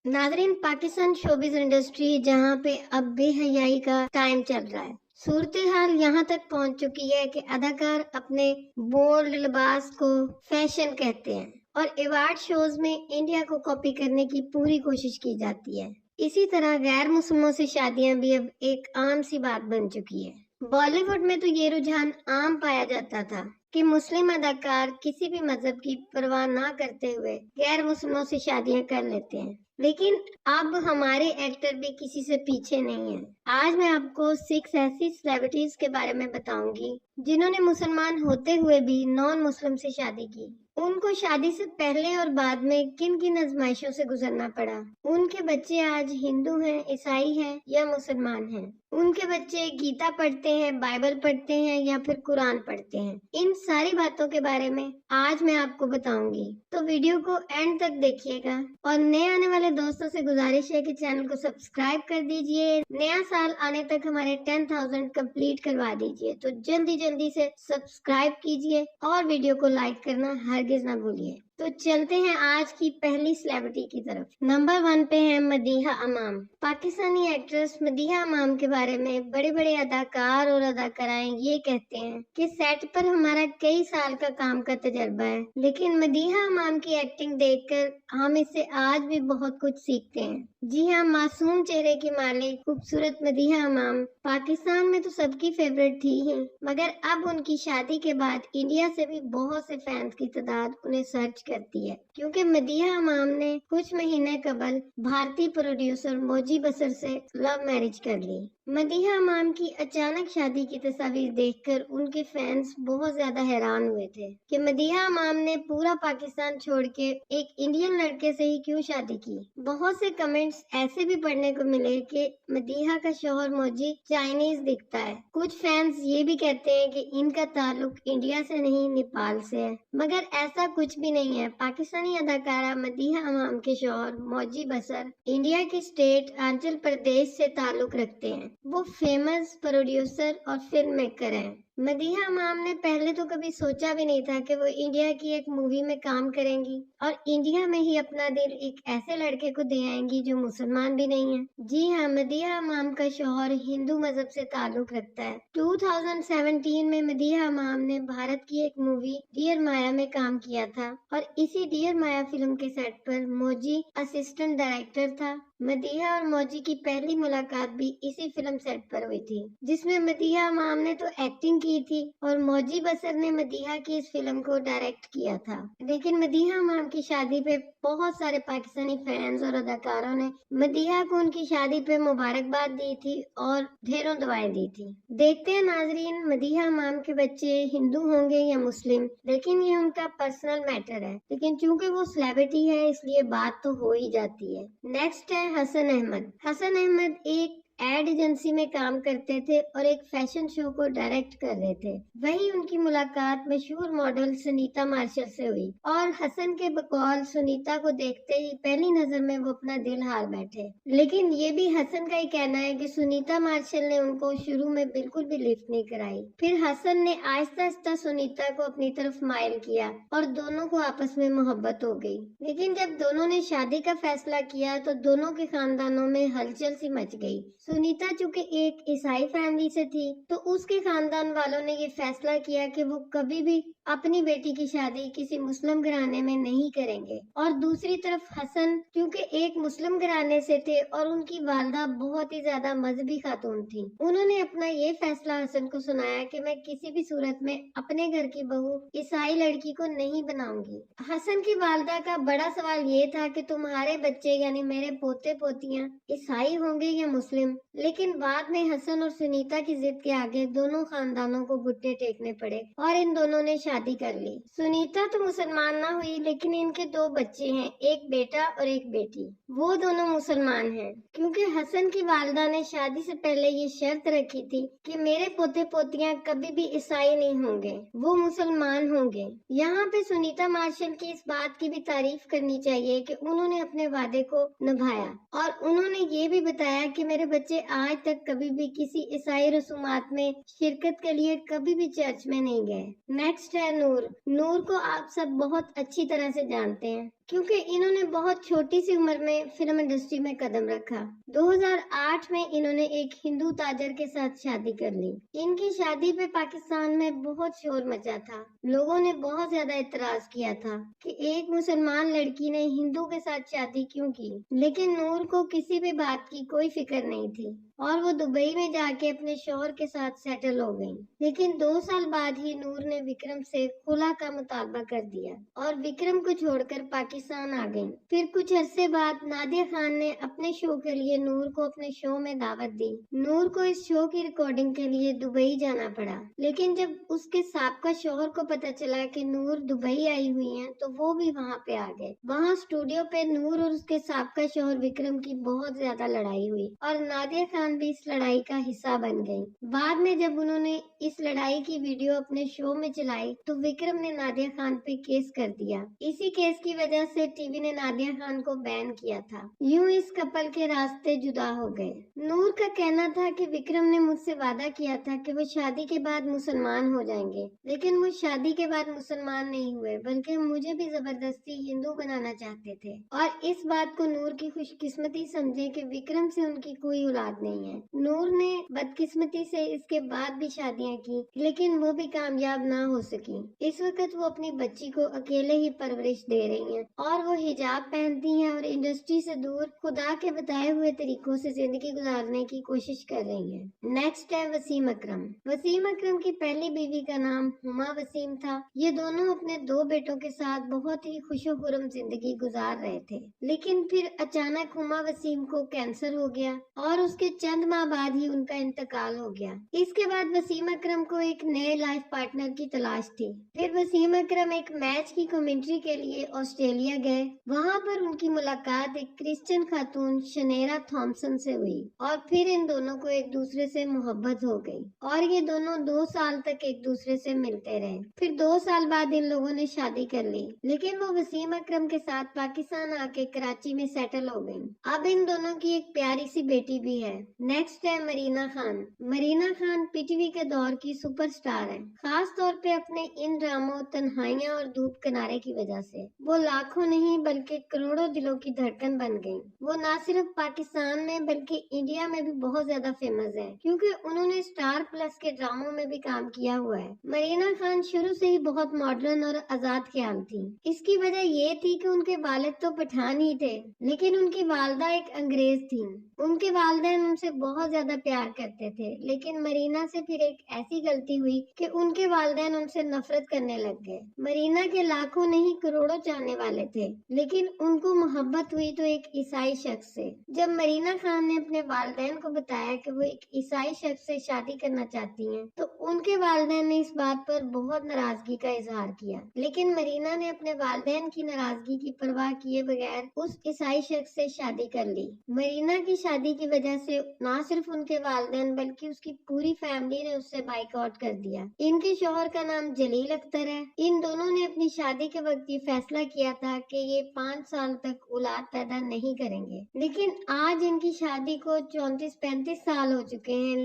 नाज़रीन, Pakistan showbiz industry जहां पे अब बेहयाई का टाइम चल रहा है। सूरत हाल यहाँ तक पहुंच चुकी है कि अदाकार अपने बोल्ड लिबास को फैशन कहते हैं और अवार्ड शोज में इंडिया को कॉपी करने की पूरी कोशिश की जाती है। इसी तरह गैर मुस्लिमों से शादियां भी अब एक आम सी बात बन चुकी है। बॉलीवुड में तो ये रुझान आम पाया जाता था कि मुस्लिम अदाकार किसी भी मजहब की परवाह ना करते हुए गैर मुस्लिमों से शादियां कर लेते हैं, लेकिन अब हमारे एक्टर भी किसी से पीछे नहीं है। आज मैं आपको 6 ऐसी सेलिब्रिटीज के बारे में बताऊंगी जिन्होंने मुसलमान होते हुए भी नॉन मुस्लिम से शादी की। उनको शादी से पहले और बाद में किन किन आजमाइशों से गुजरना पड़ा। उनके बच्चे आज हिंदू हैं, ईसाई हैं या मुसलमान हैं। उनके बच्चे गीता पढ़ते हैं, बाइबल पढ़ते हैं या फिर कुरान पढ़ते हैं। इन सारी बातों के बारे में आज मैं आपको बताऊंगी, तो वीडियो को एंड तक देखिएगा। और नए आने वाले दोस्तों से गुजारिश है कि चैनल को सब्सक्राइब कर दीजिए। नया साल आने तक हमारे 10,000 कंप्लीट करवा दीजिए, तो जल्दी से सब्सक्राइब कीजिए और वीडियो को लाइक करना हरगिज ना भूलिए। तो चलते हैं आज की पहली सेलिब्रिटी की तरफ। नंबर 1 पे है मदीहा अमाम। पाकिस्तानी एक्ट्रेस मदीहा अमाम के बारे में बड़े बड़े अदाकार और अदाकाराएं ये कहते हैं कि सेट पर हमारा कई साल का काम का तजर्बा है, लेकिन मदीहा अमाम की एक्टिंग देखकर हम इससे आज भी बहुत कुछ सीखते हैं। जी हाँ, मासूम चेहरे की मालिक खूबसूरत मदीहा अमाम पाकिस्तान में तो सबकी फेवरेट थी ही, मगर अब उनकी शादी के बाद इंडिया से भी बहुत से फैंस की तादाद उन्हें सर्च करती है, क्योंकि मदीहा अमाम ने कुछ महीने कबल भारतीय प्रोड्यूसर मौजी बसर से लव मैरिज कर ली। मदीहा अमाम की अचानक शादी की तस्वीर देखकर उनके फैंस बहुत ज्यादा हैरान हुए थे कि मदीहा अमाम ने पूरा पाकिस्तान छोड़ के एक इंडियन लड़के से ही क्यों शादी की। बहुत से कमेंट्स ऐसे भी पढ़ने को मिले कि मदीहा का शौहर मौजी चाइनीज दिखता है। कुछ फैंस ये भी कहते हैं कि इनका ताल्लुक इंडिया से नहीं नेपाल से है, मगर ऐसा कुछ भी नहीं है। पाकिस्तानी अदाकारा मदीहा अमाम के शौहर मौजी बसर इंडिया के स्टेट अरुणाचल प्रदेश से ताल्लुक रखते हैं। वो फेमस प्रोड्यूसर और फिल्म मेकर हैं। मदीहा अमाम ने पहले तो कभी सोचा भी नहीं था कि वो इंडिया की एक मूवी में काम करेंगी और इंडिया में ही अपना दिल एक ऐसे लड़के को दे आएंगी जो मुसलमान भी नहीं है। जी हाँ, मदीहा अमाम का शौहर हिंदू मजहब से ताल्लुक रखता है। 2017 में मदीहा अमाम ने भारत की एक मूवी डियर माया में काम किया था और इसी डियर माया फिल्म के सेट पर मौजी असिस्टेंट डायरेक्टर था। मदीहा और मौजी की पहली मुलाकात भी इसी फिल्म सेट पर हुई थी, जिसमें मदीहा अमाम ने तो एक्टिंग की थी और मौजी बसर ने मदीहा की इस फिल्म को डायरेक्ट किया था। लेकिन मदीहा अमाम की शादी पे बहुत सारे पाकिस्तानी फैंस और अदाकारों ने मदीहा को उनकी शादी पे मुबारकबाद दी थी और ढेरों दुआएं दी थी। देखते हैं नाजरीन, मदीहा अमाम के बच्चे हिंदू होंगे या मुस्लिम, लेकिन ये उनका पर्सनल मैटर है। लेकिन चूंकि वो सेलिब्रिटी है इसलिए बात तो हो ही जाती है। नेक्स्ट है हसन अहमद। हसन अहमद एक एड एजेंसी में काम करते थे और एक फैशन शो को डायरेक्ट कर रहे थे। वहीं उनकी मुलाकात मशहूर मॉडल सुनीता मार्शल से हुई और हसन के बकौल सुनीता को देखते ही पहली नजर में वो अपना दिल हार बैठे। लेकिन ये भी हसन का ही कहना है कि सुनीता मार्शल ने उनको शुरू में बिल्कुल भी लिफ्ट नहीं कराई। फिर हसन ने आहिस्ता आहिस्ता सुनीता को अपनी तरफ माइल किया और दोनों को आपस में मोहब्बत हो गई। लेकिन जब दोनों ने शादी का फैसला किया तो दोनों के खानदानों में हलचल सी मच गई। सुनीता चूंकि एक ईसाई फैमिली से थी तो उसके खानदान वालों ने ये फैसला किया कि वो कभी भी अपनी बेटी की शादी किसी मुस्लिम घराने में नहीं करेंगे। और दूसरी तरफ हसन क्योंकि एक मुस्लिम घराने से थे और उनकी वालदा बहुत ही ज्यादा मजहबी खातून थी, उन्होंने अपना ये फैसला हसन को सुनाया कि मैं किसी भी सूरत में अपने घर की बहू ईसाई लड़की को नहीं बनाऊंगी। हसन की वालदा का बड़ा सवाल ये था कि तुम्हारे बच्चे यानी मेरे पोते पोतियां ईसाई होंगे या मुस्लिम। लेकिन बाद में हसन और सुनीता की जिद के आगे दोनों खानदानों को घुटने टेकने पड़े और इन दोनों ने शादी कर ली। सुनीता तो मुसलमान ना हुई, लेकिन इनके 2 बच्चे हैं, एक बेटा और एक बेटी। वो दोनों मुसलमान हैं, क्योंकि हसन की वालदा ने शादी से पहले ये शर्त रखी थी कि मेरे पोते पोतियां कभी भी ईसाई नहीं होंगे, वो मुसलमान होंगे। यहाँ पे सुनीता मार्शल की इस बात की भी तारीफ करनी चाहिए कि उन्होंने अपने वादे को निभाया और उन्होंने ये भी बताया कि मेरे बच्चे आज तक कभी भी किसी ईसाई रसूमात में शिरकत के लिए कभी भी चर्च में नहीं गए। नेक्स्ट है नूर। नूर को आप सब बहुत अच्छी तरह से जानते हैं क्योंकि इन्होंने बहुत छोटी सी उम्र में फिल्म इंडस्ट्री में कदम रखा। 2008 में इन्होंने एक हिंदू ताजर के साथ शादी कर ली। इनकी शादी पे पाकिस्तान में बहुत शोर मचा था। लोगों ने बहुत ज्यादा इतराज किया था कि एक मुसलमान लड़की ने हिंदू के साथ शादी क्यों की, लेकिन नूर को किसी भी बात की कोई फिक्र नहीं थी और वो दुबई में जाके अपने शौहर के साथ सेटल हो गई। लेकिन 2 साल बाद ही नूर ने विक्रम से खुला का मुतालबा कर दिया और विक्रम को छोड़कर पाकिस्तान आ गई। फिर कुछ अरसे बाद नादिया खान ने अपने शो के लिए नूर को अपने शो में दावत दी। नूर को इस शो की रिकॉर्डिंग के लिए दुबई जाना पड़ा, लेकिन जब उसके साबका शौहर को पता चला कि नूर दुबई आई हुई है तो वो भी वहाँ पे आ गए। वहाँ स्टूडियो पे नूर और उसके साबका शौहर विक्रम की बहुत ज्यादा लड़ाई हुई और नादिया खान भी इस लड़ाई का हिस्सा बन गई। बाद में जब उन्होंने इस लड़ाई की वीडियो अपने शो में चलाई तो विक्रम ने नादिया खान पे केस कर दिया। इसी केस की वजह से टीवी ने नादिया खान को बैन किया था। यूं इस कपल के रास्ते जुदा हो गए। नूर का कहना था कि विक्रम ने मुझसे वादा किया था कि वो शादी के बाद मुसलमान हो जाएंगे, लेकिन वो शादी के बाद मुसलमान नहीं हुए बल्कि मुझे भी जबरदस्ती हिंदू बनाना चाहते थे। और इस बात को नूर की खुशकिस्मती समझे कि विक्रम से उनकी कोई औलाद नहीं है। नूर ने बदकिस्मती से इसके बाद भी शादियां की, लेकिन वो भी कामयाब ना हो सकी। इस वक्त वो अपनी बच्ची को अकेले ही परवरिश दे रही हैं और वो हिजाब पहनती हैं और इंडस्ट्री से दूर खुदा के बताए हुए तरीकों से जिंदगी गुजारने की कोशिश कर रही हैं। नेक्स्ट है वसीम अकरम। वसीम अकरम की पहली बीवी का नाम हुमा वसीम था। ये दोनों अपने 2 बेटों के साथ बहुत ही खुशो-खुर्रम जिंदगी गुजार रहे थे, लेकिन फिर अचानक हुमा वसीम को कैंसर हो गया और उसके चंद माह बाद ही उनका इंतकाल हो गया। इसके बाद वसीम अकरम को एक नए लाइफ पार्टनर की तलाश थी। फिर वसीम अकरम एक मैच की कमेंट्री के लिए ऑस्ट्रेलिया गए। वहाँ पर उनकी मुलाकात एक क्रिश्चियन खातून शनेरा थॉमसन से हुई और फिर इन दोनों को एक दूसरे से मोहब्बत हो गई और ये दोनों 2 साल तक एक दूसरे से मिलते रहे। फिर 2 साल बाद इन लोगों ने शादी कर ली, लेकिन वो वसीम अकरम के साथ पाकिस्तान आके कराची में सेटल हो गई। अब इन दोनों की एक प्यारी सी बेटी भी है। नेक्स्ट है मरीना खान। मरीना खान पीटीवी के दौर की सुपरस्टार है, खास तौर पे अपने इन ड्रामों तन्हाइयां और धूप किनारे की वजह से। वो लाखों नहीं बल्कि करोड़ों दिलों की धड़कन बन गई। वो न सिर्फ पाकिस्तान में बल्कि इंडिया में भी बहुत ज्यादा फेमस है, क्योंकि उन्होंने स्टार प्लस के ड्रामों में भी काम किया हुआ है। मरीना खान शुरू से ही बहुत मॉडर्न और आजाद ख्याल थी। इसकी वजह ये थी कि उनके वालिद तो पठान ही थे, लेकिन उनकी वालदा एक अंग्रेज थी। उनके वालिदैन उनसे बहुत ज्यादा प्यार करते थे, लेकिन मरीना से फिर एक ऐसी गलती हुई कि उनके वालिदैन उनसे नफरत करने लग गए। मरीना के लाखों नहीं करोड़ों चाहने वाले थे, लेकिन उनको मोहब्बत हुई तो एक ईसाई शख्स से। जब मरीना खान ने अपने वालिदैन को बताया कि वो एक ईसाई शख्स से शादी करना चाहती हैं, तो उनके वालिदैन ने इस बात पर बहुत नाराजगी का इजहार किया, लेकिन मरीना ने अपने वालिदैन की नाराजगी की परवाह किए बगैर उस ईसाई शख्स से शादी कर ली। मरीना की शादी की वजह से न सिर्फ उनके वालिदैन बल्कि उसकी पूरी फैमिली ने उससे बाइकआउट कर दिया। इनके शौहर का नाम जलील अख्तर है। इन दोनों ने अपनी शादी के वक्त ये फैसला किया था कि ये 5 साल तक औलाद पैदा नहीं करेंगे, लेकिन आज इनकी शादी को 34-35 साल हो चुके हैं,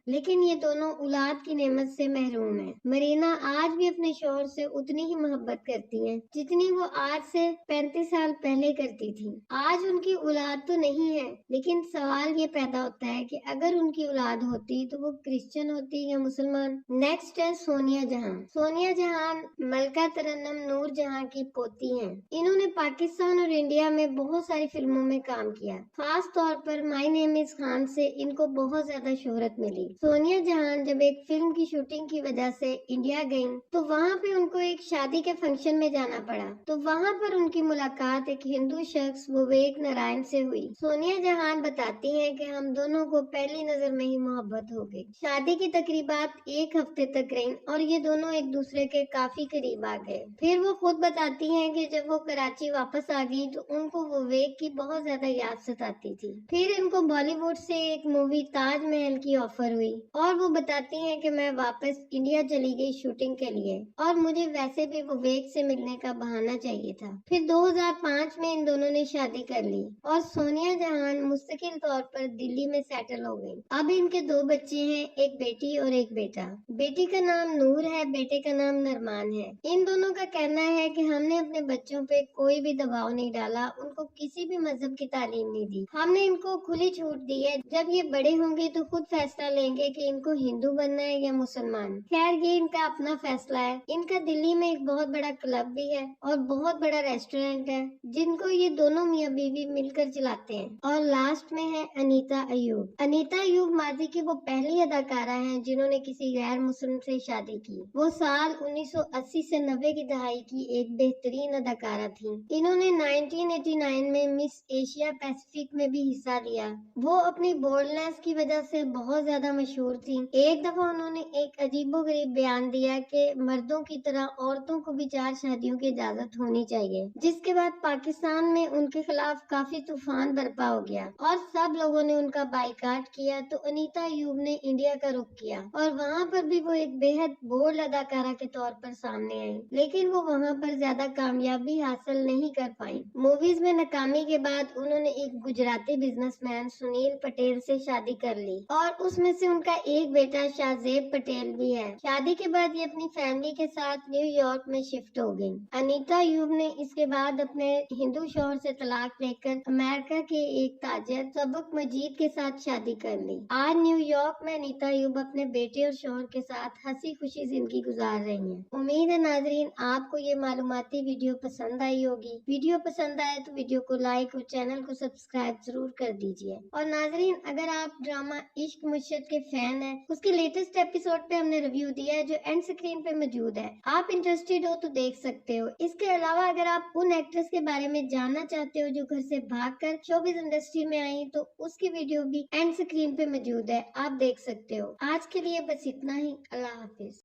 लेकिन ये दोनों औलाद की नेमत से महरूम है। मरीना आज भी अपने शौहर से उतनी ही मोहब्बत करती है जितनी वो आज से 35 साल पहले करती थी। आज उनकी औलाद तो नहीं है, लेकिन सवाल ये पैदा होता है कि अगर उनकी औलाद होती तो वो क्रिश्चियन होती या मुसलमान। नेक्स्ट है सोनिया जहां। सोनिया जहां मलका तरन्नुम नूर जहां की पोती हैं। इन्होंने पाकिस्तान और इंडिया में बहुत सारी फिल्मों में काम किया। खास तौर पर माय नेम इज खान से इनको बहुत ज्यादा शोहरत मिली। सोनिया जहां जब एक फिल्म की शूटिंग की वजह से इंडिया गयी तो वहाँ पे उनको एक शादी के फंक्शन में जाना पड़ा, तो वहाँ पर उनकी मुलाकात एक हिंदू शख्स विवेक नारायण से हुई। सोनिया जहां बताती हैं कि हम दोनों को पहली नजर में ही मोहब्बत हो गई। शादी की तकरीबात 1 हफ्ते तक रही और ये दोनों एक दूसरे के काफी करीब आ गए। फिर वो खुद बताती हैं कि जब वो कराची वापस आ गई तो उनको विवेक की बहुत ज्यादा याद सताती थी। फिर इनको बॉलीवुड से एक मूवी ताजमहल की ऑफर हुई और वो बताती हैं कि मैं वापस इंडिया चली गई शूटिंग के लिए और मुझे वैसे भी विवेक से मिलने का बहाना चाहिए था। फिर 2005 में इन दोनों ने शादी कर ली और सोनिया जहां मुस्तकिल तौर पर दिल्ली में सेटल हो गई। अब इनके 2 बच्चे हैं, एक बेटी और एक बेटा। बेटी का नाम नूर है, बेटे का नाम नरमान है। इन दोनों का कहना है कि हमने अपने बच्चों पे कोई भी दबाव नहीं डाला, उनको किसी भी मजहब की तालीम नहीं दी। हमने इनको खुली छूट दी है, जब ये बड़े होंगे तो खुद फैसला लेंगे कि इनको हिंदू बनना है या मुसलमान। खैर ये इनका अपना फैसला है। इनका दिल्ली में एक बहुत बड़ा क्लब भी है और बहुत बड़ा रेस्टोरेंट है, जिनको ये दोनों मियाँ बीवी मिलकर चलाते हैं। और लास्ट में है अनीता अयूब। अनीता अयूब माजी की वो पहली अदाकारा हैं जिन्होंने किसी गैर मुस्लिम से शादी की। वो साल 1980 से 90 की दहाई की एक बेहतरीन अदाकारा थी। इन्होंने 1989 में मिस एशिया पैसिफिक में भी हिस्सा लिया। वो अपनी बोल्डनेस की वजह से बहुत ज्यादा मशहूर थी। एक दफा उन्होंने एक अजीबोगरीब बयान दिया कि मर्दों की तरह औरतों को भी 4 शादियों की इजाजत होनी चाहिए, जिसके बाद पाकिस्तान में उनके खिलाफ काफी तूफान बर्पा हो गया और सब लोगों ने उनका बाइकाट किया। तो अनीता अयूब ने इंडिया का रुख किया और वहाँ पर भी वो एक बेहद बोल्ड अदाकारा के तौर पर सामने आई, लेकिन वो वहाँ पर ज्यादा कामयाबी हासिल नहीं कर पाई। मूवीज में नाकामी के बाद उन्होंने एक गुजराती बिजनेसमैन सुनील पटेल से शादी कर ली और उसमें से उनका एक बेटा शाहजेब पटेल भी है। शादी के बाद ये अपनी फैमिली के साथ न्यूयॉर्क में शिफ्ट हो गई। अनीता अयूब ने इसके बाद अपने हिंदू शौहर से तलाक लेकर अमेरिका के एक ताजर सबक मजीद के साथ शादी कर ली। आज न्यूयॉर्क में अनीता अयूब अपने बेटे और शौहर के साथ हंसी खुशी जिंदगी गुजार रही हैं। उम्मीद है नाजरीन आपको ये मालूमाती वीडियो पसंद आई होगी। वीडियो पसंद आए तो वीडियो को लाइक और चैनल को सब्सक्राइब जरूर कर दीजिए। और नाजरीन अगर आप ड्रामा इश्क मुर्शिद के फैन हैं, उसके लेटेस्ट एपिसोड पे हमने रिव्यू दिया है जो एंड स्क्रीन पे मौजूद है। आप इंटरेस्टेड हो तो देख सकते हो। इसके अलावा अगर आप उन एक्ट्रेस के बारे में जानना चाहते हो जो घर से भागकर शोबिज़ इंडस्ट्री में आई, तो उसकी वीडियो भी एंड स्क्रीन पे मौजूद है, आप देख सकते हो। आज के लिए बस इतना ही। अल्लाह हाफिज।